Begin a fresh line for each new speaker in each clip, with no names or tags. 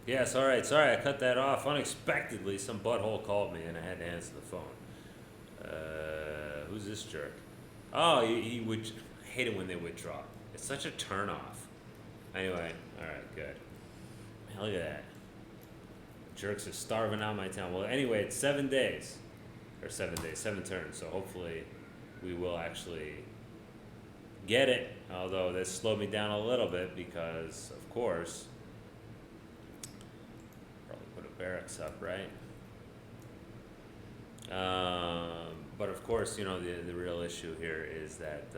Yes, all right. Sorry, I cut that off unexpectedly. Some butthole called me, and I had to answer the phone. Who's this jerk? Oh, he would. I hate it when they withdraw. It's such a turnoff. Anyway, all right, good. Hell yeah, that. Jerks are starving out my town. Well, anyway, it's 7 days, or 7 days, 7 turns. So hopefully, we will actually get it. Although this slowed me down a little bit because, of course, probably put a barracks up, right? But of course, the real issue here is that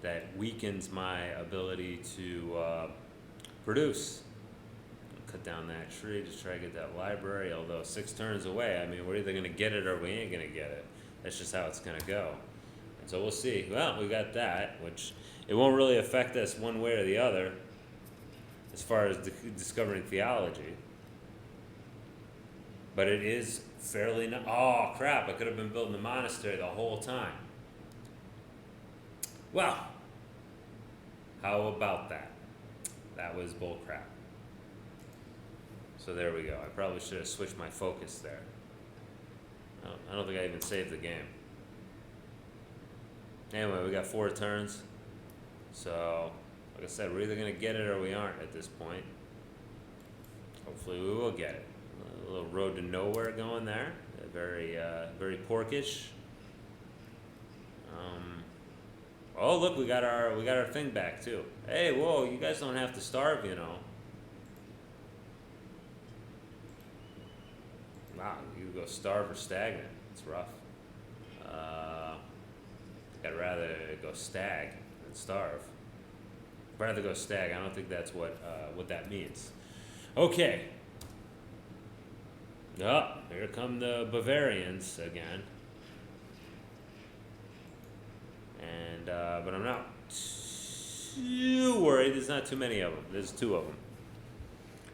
that weakens my ability to produce. Cut down that tree to try to get that library. Although 6 turns away, I mean, we're either gonna get it or we ain't gonna get it. That's just how it's gonna go. And so we'll see. Well, we got that, which it won't really affect us one way or the other as far as discovering theology. But it is fairly. Oh crap! I could have been building a monastery the whole time. Well, how about that? That was bull crap. So there we go. I probably should have switched my focus there. I don't think I even saved the game. Anyway, we got 4 turns. So, like I said, we're either going to get it or we aren't at this point. Hopefully we will get it. A little road to nowhere going there. Very, very porkish. Oh, look, we got our thing back too. Hey, whoa! You guys don't have to starve, you know. Wow, you go starve or stagnant. It's rough. I'd rather go stag than starve. I'd rather go stag. I don't think that's what that means. Okay. Oh, here come the Bavarians again. And but I'm not too worried. There's not too many of them. There's 2 of them.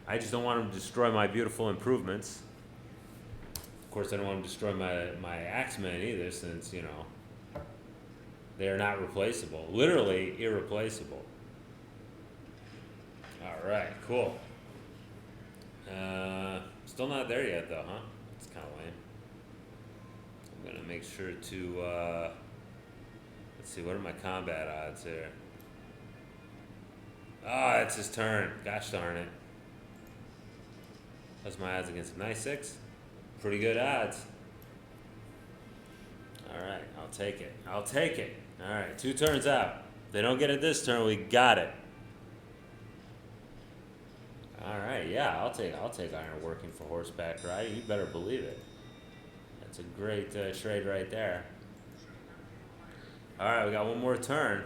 I just don't want them to destroy my beautiful improvements. Of course, I don't want them to destroy my axemen either, since they are not replaceable. Literally irreplaceable. All right, cool. Still not there yet, though, huh? It's kind of lame. I'm gonna make sure to. Let's see, what are my combat odds here? Ah, it's his turn. Gosh darn it. That's my odds against him. 96. Pretty good odds. All right, I'll take it. I'll take it. All right, 2 turns out. They don't get it this turn. We got it. All right, yeah, I'll take iron working for horseback riding. You better believe it. That's a great trade right there. All right, we got 1 more turn,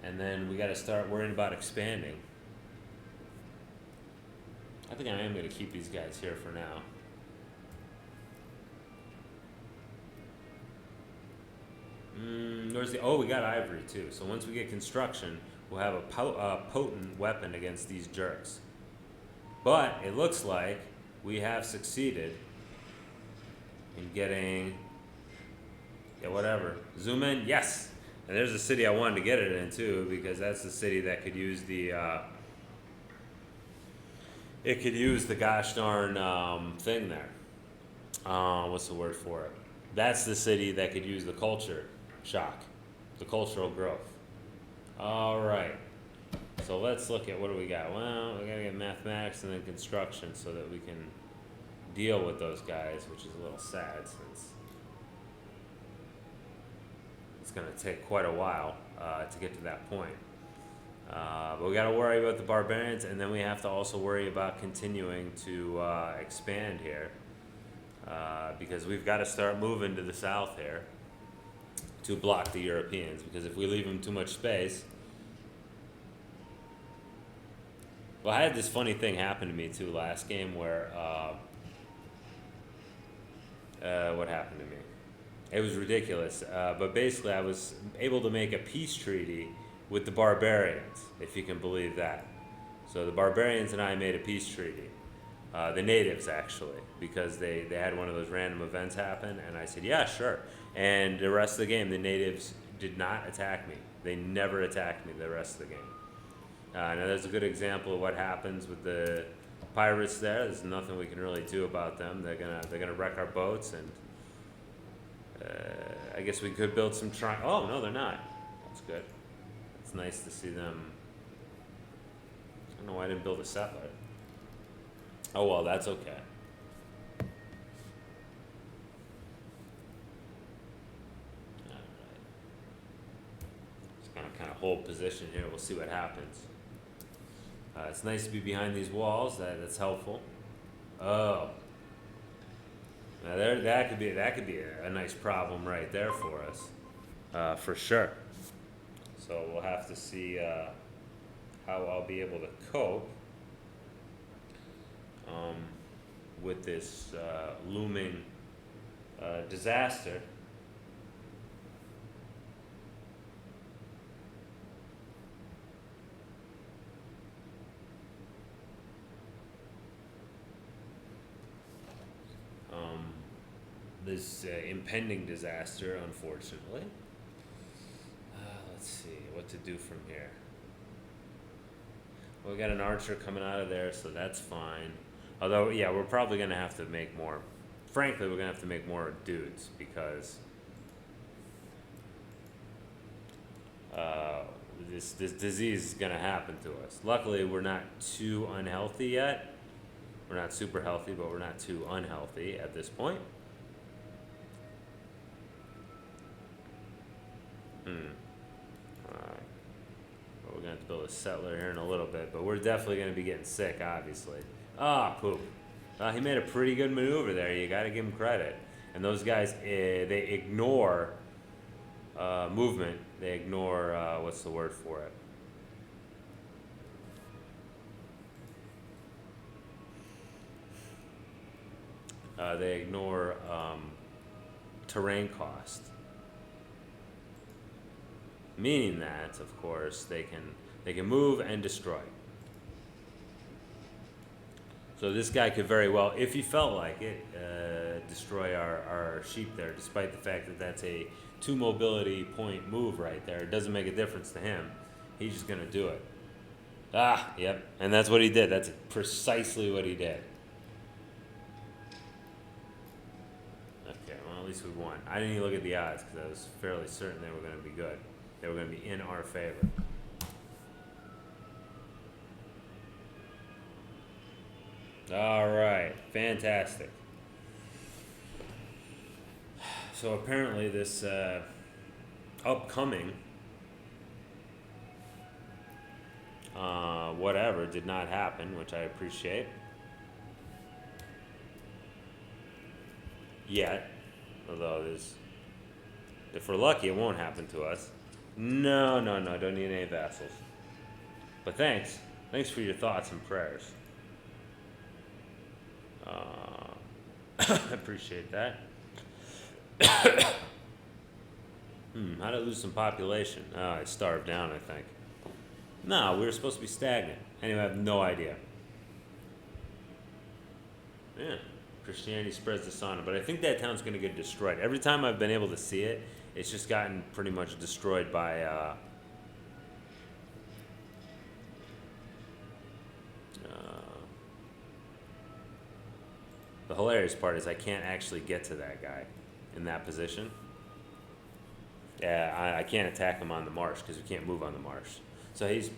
and then we got to start worrying about expanding. I think I am going to keep these guys here for now. Where's the? Oh, we got ivory too. So once we get construction, we'll have a potent weapon against these jerks. But it looks like we have succeeded in getting. Yeah, whatever. Zoom in. Yes. And there's the city I wanted to get it in too, because that's the city that could use the. It could use the gosh darn thing there. What's the word for it? That's the city that could use the culture shock, the cultural growth. All right. So let's look at what do we got. Well, we gotta get mathematics and then construction so that we can deal with those guys, which is a little sad since it's gonna take quite a while to get to that point. But we got to worry about the barbarians, and then we have to also worry about continuing to expand here, because we've got to start moving to the south here to block the Europeans, because if we leave them too much space. Well, I had this funny thing happen to me too last game where what happened to me? It was ridiculous, but basically I was able to make a peace treaty with the barbarians, if you can believe that. So the barbarians and I made a peace treaty. The natives, actually, because they had one of those random events happen, and I said, yeah, sure. And the rest of the game, the natives did not attack me. They never attacked me the rest of the game. Now there's a good example of what happens with the pirates there. There's nothing we can really do about them. They're gonna wreck our boats, and I guess we could build some Oh no, they're not. That's good. It's nice to see them. I don't know why I didn't build a settler. Oh well, that's okay. Just gonna kind of hold position here. We'll see what happens. It's nice to be behind these walls. That's helpful. Oh, now that could be a nice problem right there for us, for sure. So we'll have to see how I'll be able to cope with this looming disaster. This impending disaster, unfortunately. Let's see what to do from here. Well, we got an archer coming out of there, so that's fine. Although, yeah, we're probably going to have to make more. Frankly, we're going to have to make more dudes because this disease is going to happen to us. Luckily, we're not too unhealthy yet. We're not super healthy, but we're not too unhealthy at this point. Alright. Well, we're going to have to build a settler here in a little bit, but we're definitely going to be getting sick, obviously. Poop. He made a pretty good maneuver there. You got to give him credit. And those guys, they ignore movement. They ignore, what's the word for it? They ignore terrain cost. Meaning that, of course, they can move and destroy. So this guy could very well, if he felt like it, destroy our sheep there, despite the fact that that's a 2 mobility point move right there. It doesn't make a difference to him. He's just going to do it. Yep. And that's what he did. That's precisely what he did. Okay, well, at least we won. I didn't even look at the odds because I was fairly certain they were going to be good. They were going to be in our favor. All right, fantastic. So apparently this upcoming whatever did not happen, which I appreciate. Yet, although if we're lucky, it won't happen to us. No, don't need any vassals. But thanks for your thoughts and prayers. I appreciate that. How did I lose some population? I starved down, I think. No, we were supposed to be stagnant. Anyway, I have no idea. Yeah, Christianity spreads dishonor, but I think that town's going to get destroyed. Every time I've been able to see it, it's just gotten pretty much destroyed by the hilarious part is I can't actually get to that guy in that position. Yeah, I can't attack him on the marsh because we can't move on the marsh. So he's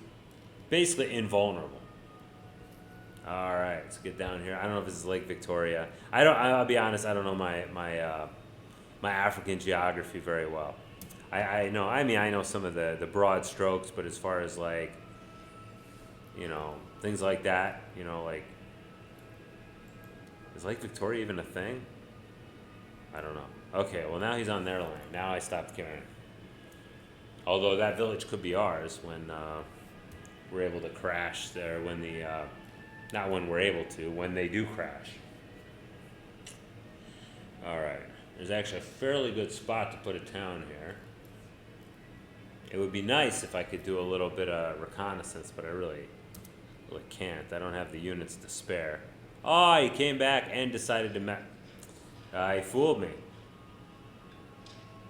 basically invulnerable. All right, let's get down here. I don't know if this is Lake Victoria. I'll be honest. I don't know my African geography very well. I know some of the broad strokes, but as far as like, things like that, like, is Lake Victoria even a thing? I don't know. Okay, well now he's on their line. Now I stopped caring. Although that village could be ours when we're able to crash there, when not when we're able to, when they do crash. Alright, there's actually a fairly good spot to put a town here. It would be nice if I could do a little bit of reconnaissance, but I really can't. I don't have the units to spare. Oh, he came back and decided to he fooled me.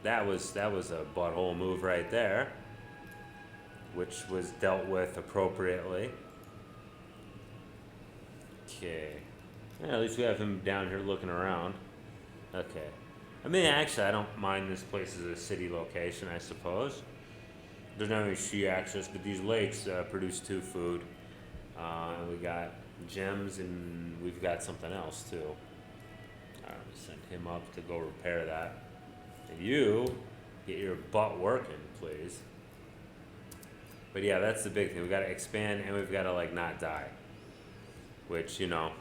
That was a butthole move right there. which was dealt with appropriately. Okay. Yeah, at least we have him down here looking around. Okay. I mean, actually, I don't mind this place as a city location, I suppose. There's not any sea access, but these lakes produce 2 food. And we got gems, and we've got something else, too. Alright, send him up to go repair that. And you, get your butt working, please. But yeah, that's the big thing. We gotta expand, and we've gotta, like, not die. Which, you know,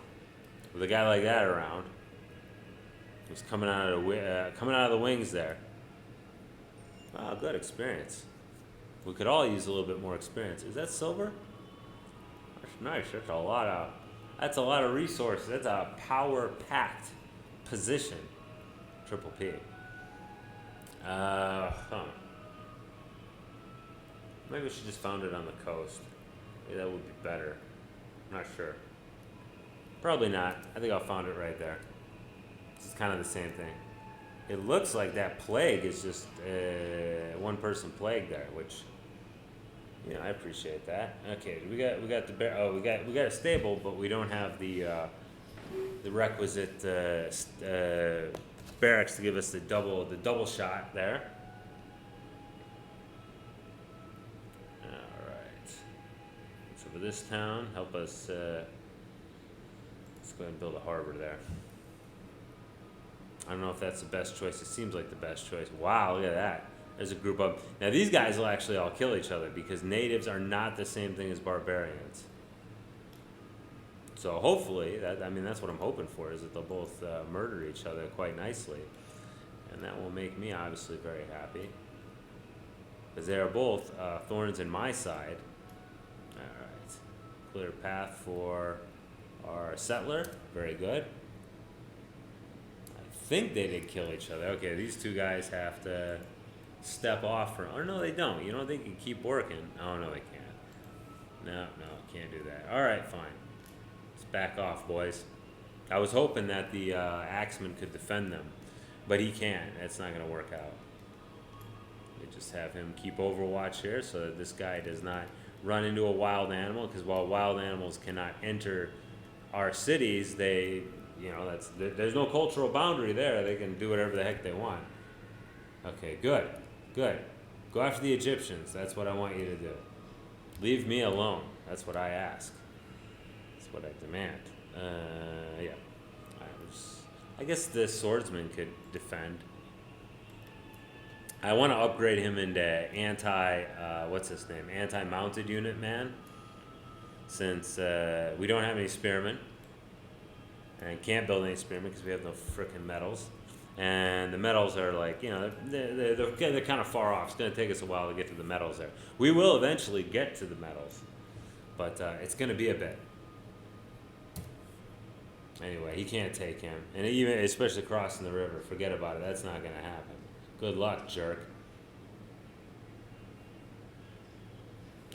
with a guy like that around, who's coming out of the wings there. Oh, good experience. We could all use a little bit more experience. Is that silver? That's nice. That's a lot of resources. That's a power-packed position. Triple P. Maybe we should just found it on the coast. Maybe that would be better. I'm not sure. Probably not. I think I'll found it right there. It's kind of the same thing. It looks like that plague is just one person plague there, which, you know, I appreciate that. Okay, we got the we got a stable, but we don't have the requisite barracks to give us the double shot there. All right. So for this town, help us. Let's go ahead and build a harbor there. I don't know if that's the best choice. It seems like the best choice. Wow, look at that. There's a group of... Now, these guys will actually all kill each other because natives are not the same thing as barbarians. So hopefully, that's what I'm hoping for, is that they'll both murder each other quite nicely. And that will make me obviously very happy. Because they are both thorns in my side. All right. Clear path for our settler. Very good. I think they did kill each other. Okay, these 2 guys have to step off for... Oh, no, they don't. You know, they can keep working. Oh, no, they can't. No, can't do that. All right, fine. Let's back off, boys. I was hoping that the axeman could defend them, but he can't. That's not going to work out. We just have him keep overwatch here so that this guy does not run into a wild animal, because while wild animals cannot enter our cities, they... You know, there's no cultural boundary there. They can do whatever the heck they want. Okay, good. Go after the Egyptians. That's what I want you to do. Leave me alone. That's what I ask. That's what I demand. Yeah. I guess the swordsman could defend. I want to upgrade him into anti-mounted unit man. Since we don't have any spearmen. And can't build any spearmen because we have no frickin' metals. And the metals are like, you know, they're kind of far off. It's going to take us a while to get to the metals there. We will eventually get to the metals, but it's going to be a bit. Anyway, he can't take him. And even, especially crossing the river, forget about it. That's not going to happen. Good luck, jerk.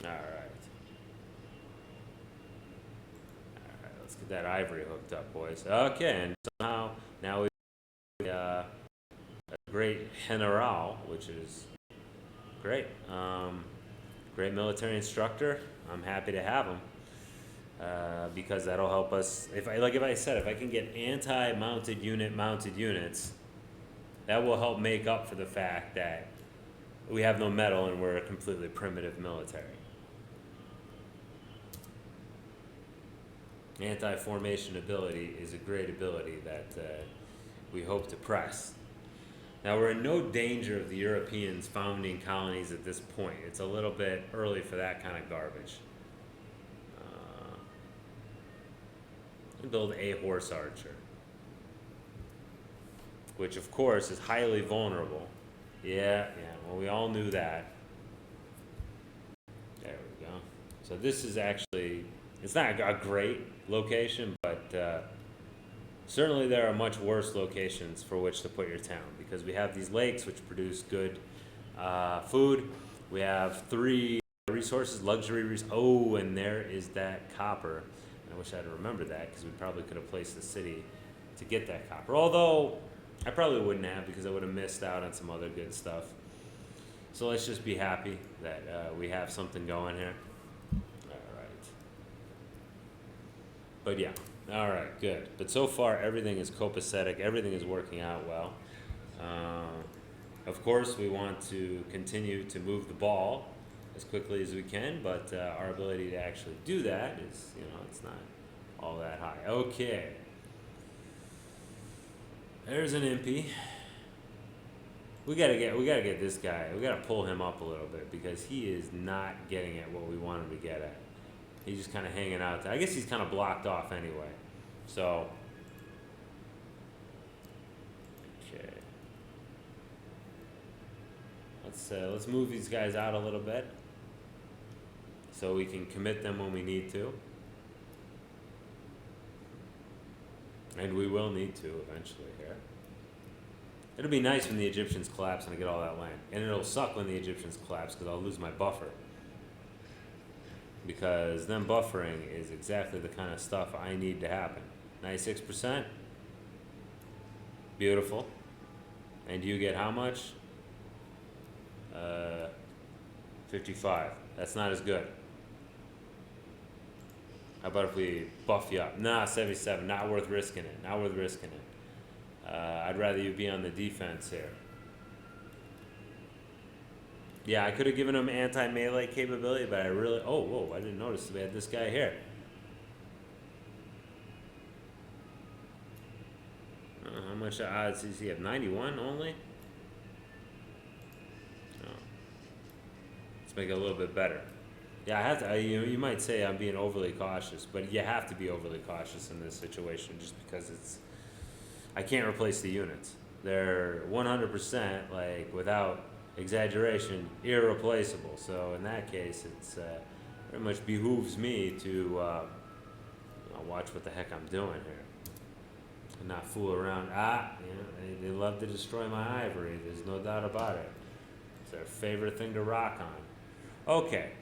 All right. Let's get that ivory hooked up, boys. Okay, and somehow now we have a great general, which is great. Great military instructor. I'm happy to have him because that'll help us. If I can get anti-mounted units, that will help make up for the fact that we have no metal and we're a completely primitive military. Anti-formation ability is a great ability that we hope to press. Now, we're in no danger of the Europeans founding colonies at this point. It's a little bit early for that kind of garbage. Build a horse archer, which of course is highly vulnerable. Yeah, well, we all knew that. There we go. So this is actually... It's not a great location, but certainly there are much worse locations for which to put your town, because we have these lakes which produce good food. We have 3 resources, oh, and there is that copper. I wish I'd remembered that, because we probably could have placed the city to get that copper. Although I probably wouldn't have, because I would have missed out on some other good stuff. So let's just be happy that we have something going here. All right. But yeah, all right, good. But so far, everything is copacetic. Everything is working out well. Of course, we want to continue to move the ball as quickly as we can, but our ability to actually do that is, it's not all that high. Okay. There's an impy. We gotta get this guy. We gotta pull him up a little bit because he is not getting at what we want him to get at. He's just kind of hanging out there. I guess he's kind of blocked off anyway. So, okay. Let's move these guys out a little bit so we can commit them when we need to, and we will need to eventually here. It'll be nice when the Egyptians collapse and I get all that land. And it'll suck when the Egyptians collapse because I'll lose my buffer. Because them buffering is exactly the kind of stuff I need to happen. 96%. Beautiful. And you get how much? 55. That's not as good. How about if we buff you up? Nah, 77. Not worth risking it. Not worth risking it. I'd rather you be on the defense here. Yeah, I could have given him anti-melee capability, but I really... Oh, whoa, I didn't notice we had this guy here. How much odds does he have? 91 only? Oh. Let's make it a little bit better. Yeah, I have to... you might say I'm being overly cautious, but you have to be overly cautious in this situation just because it's... I can't replace the units. They're 100%, like, without exaggeration, irreplaceable. So in that case, it's pretty much behooves me to watch what the heck I'm doing here and not fool around. They love to destroy my ivory. There's no doubt about it. It's their favorite thing to rock on. Okay.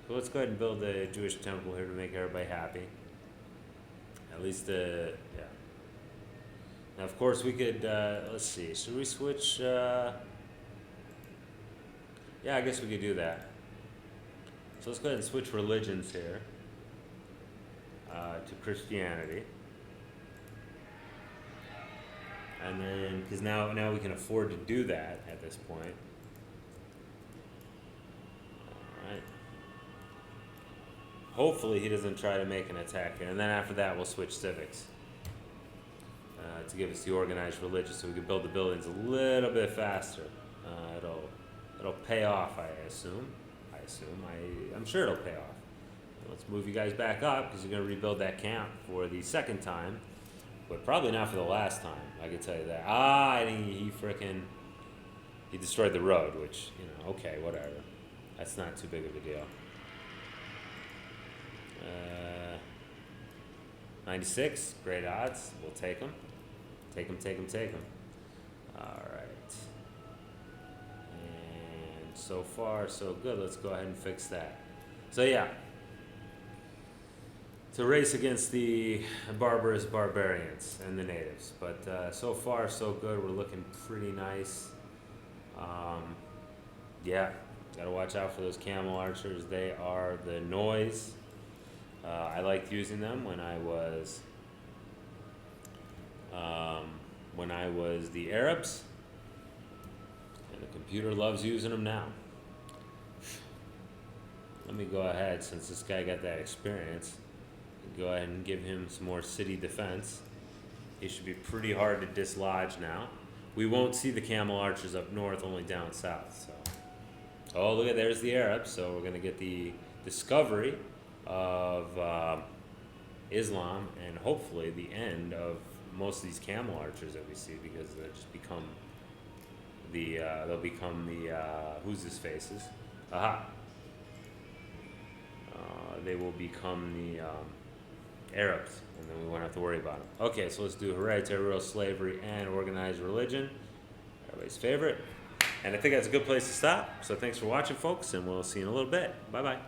So let's go ahead and build a Jewish temple here to make everybody happy. At least, yeah. Now, of course, we could, let's see, should we switch? Yeah, I guess we could do that. So let's go ahead and switch religions here to Christianity. And then, because now we can afford to do that at this point. All right. Hopefully he doesn't try to make an attack here. And then after that, we'll switch civics to give us the organized religion so we can build the buildings a little bit faster. It'll pay off, I assume. I'm sure it'll pay off. Let's move you guys back up because you're going to rebuild that camp for the second time, but probably not for the last time. I can tell you that. I think he destroyed the road, which, okay, whatever. That's not too big of a deal. 96, great odds. We'll take them. Take them. All right. And so far, so good. Let's go ahead and fix that. So yeah, it's a race against the barbarous barbarians and the natives. But so far, so good. We're looking pretty nice. Yeah, gotta watch out for those camel archers. They are the noise. I liked using them when I was the Arabs, and the computer loves using them now. Let me go ahead, since this guy got that experience, go ahead and give him some more city defense. He should be pretty hard to dislodge now. We won't see the camel archers up north, only down south. So, oh, look at, there's the Arabs. So we're gonna get the discovery of Islam and hopefully the end of most of these camel archers that we see, because they'll just become who's his faces. They will become the Arabs, and then we won't have to worry about them. Okay, so let's do hereditary rural slavery and organized religion, everybody's favorite. And I think that's a good place to stop. So thanks for watching, folks, and we'll see you in a little bit. Bye bye.